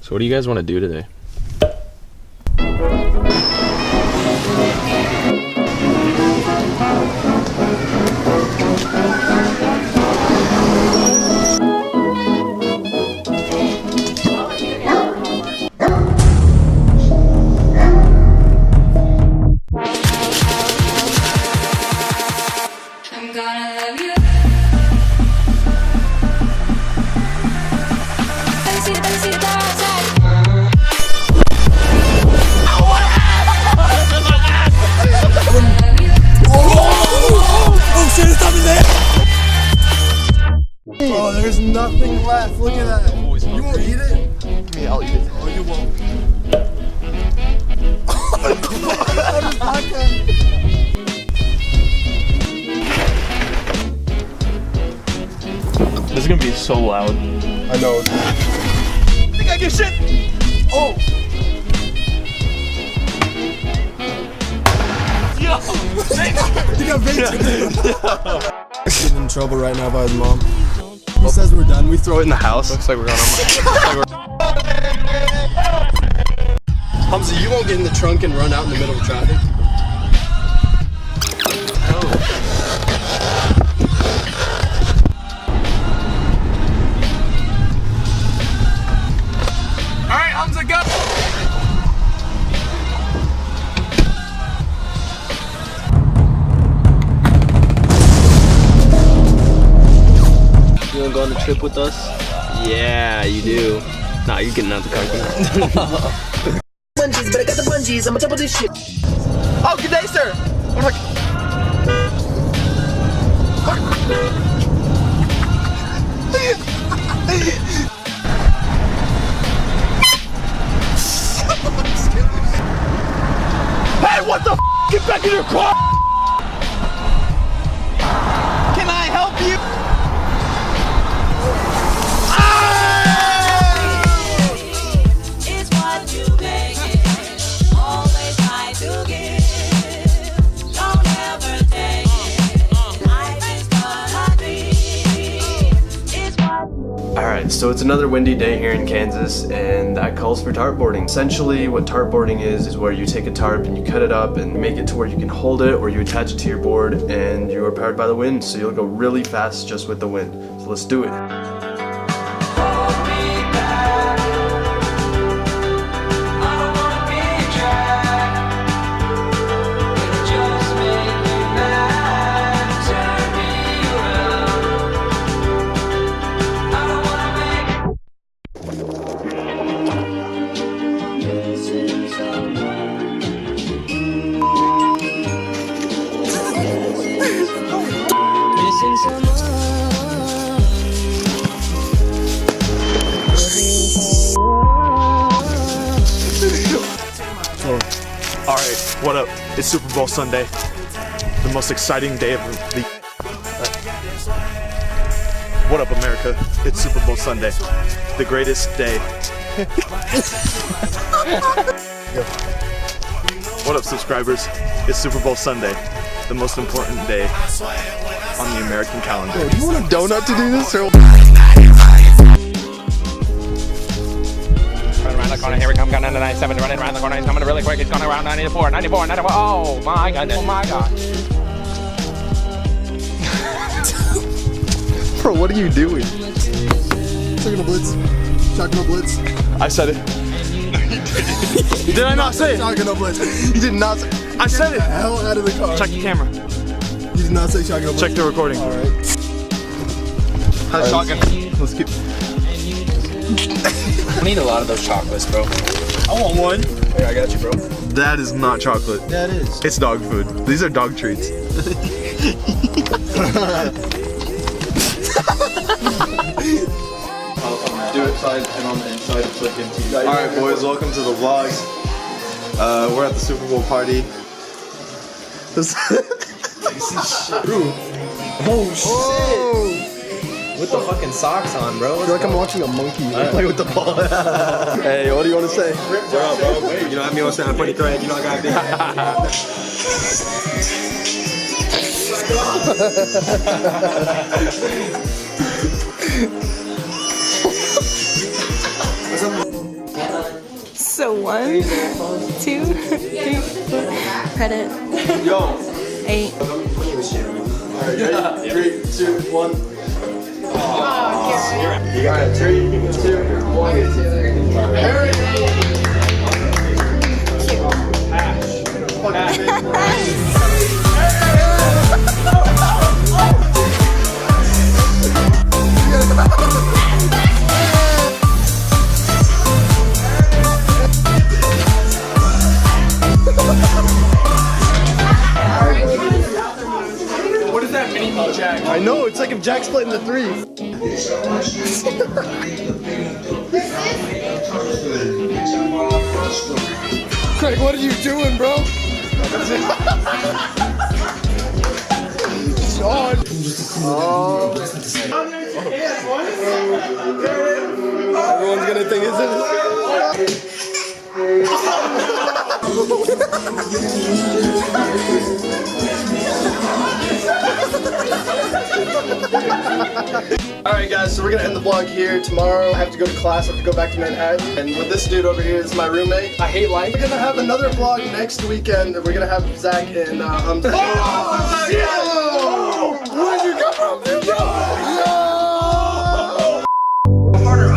So what do you guys want to do today? I'm gonna love you. Fancy the bar outside. Oh shit, it's coming there! Oh, there's nothing left. Look at that. You won't eat it? Yeah, I'll eat it. Oh, you won't. How does vodka? This is gonna be so loud. I know. I think I get shit! Oh! Yo! You got vape. Getting in trouble right now by his mom. He says we're done. We throw it in the house. Looks like we're going Hamza, you won't get in the trunk and run out in the middle of traffic. Alright, Hamza, go! You wanna go on a trip with us? Yeah, you do. Nah, you're getting out the car. Bungees, but I got the bungees. I'ma double this shit. Oh, good day, sir! Hey, what the f? Get back in your car! Can I help you? It's what you make it. Always try to give. Don't ever take it. Life is gonna be. It's what you Alright, so it's another windy day here in Kansas, and that calls for tarp boarding. Essentially, what tarp boarding is where you take a tarp and you cut it up and make it to where you can hold it, or you attach it to your board and you are powered by the wind, so you'll go really fast just with the wind. So let's do it. Alright, what up? It's Super Bowl Sunday. The most exciting day of the... What up, America? It's Super Bowl Sunday. The greatest day. What up, subscribers? It's Super Bowl Sunday. The most important day on the American calendar. Do you want a donut to do this? Or... Around the corner, here we come, gun under 97, running around the corner, he's coming really quick, he's going around 94, 94, 94, oh my goodness, oh my god. Bro, what are you doing? Taking a blitz. Shotgun a blitz. I said it. Did I not say it? Shotgun a blitz. You did not say it. I said Get it. the hell out of the car. Check the camera. You did not say shotgun a blitz. Check the recording. Alright. How's shotgun? Let's keep... I need a lot of those chocolates, bro. I want one. Here, I got you, bro. That is not chocolate. Yeah, it is. It's dog food. These are dog treats. Do it side and on the inside of click into. Alright boys, welcome to the vlog. We're at the Super Bowl party. Oh, shit. With the fucking socks on, bro. I feel like I'm watching a monkey Play with the ball. Hey, what do you want to say? What up, bro? You know, have me on sound funny thread. You know, I got a big head. So 1, 2, 3, 4. Credit. Yo. 8. Alright, ready? 3, 2, 1. You got it. 3, 2, 1. Harry! What is that mini me Jack? I know, it's like if Jack split into 3. Craig, what are you doing, bro? Oh. Everyone's gonna think it's Alright guys, so we're gonna end the vlog here. Tomorrow I have to go to class, I have to go back to Manhattan. And with this dude over here is my roommate. I hate life. We're gonna have another vlog next weekend. We're gonna have Zach and oh, where'd you come from, dude? Yo! Harder,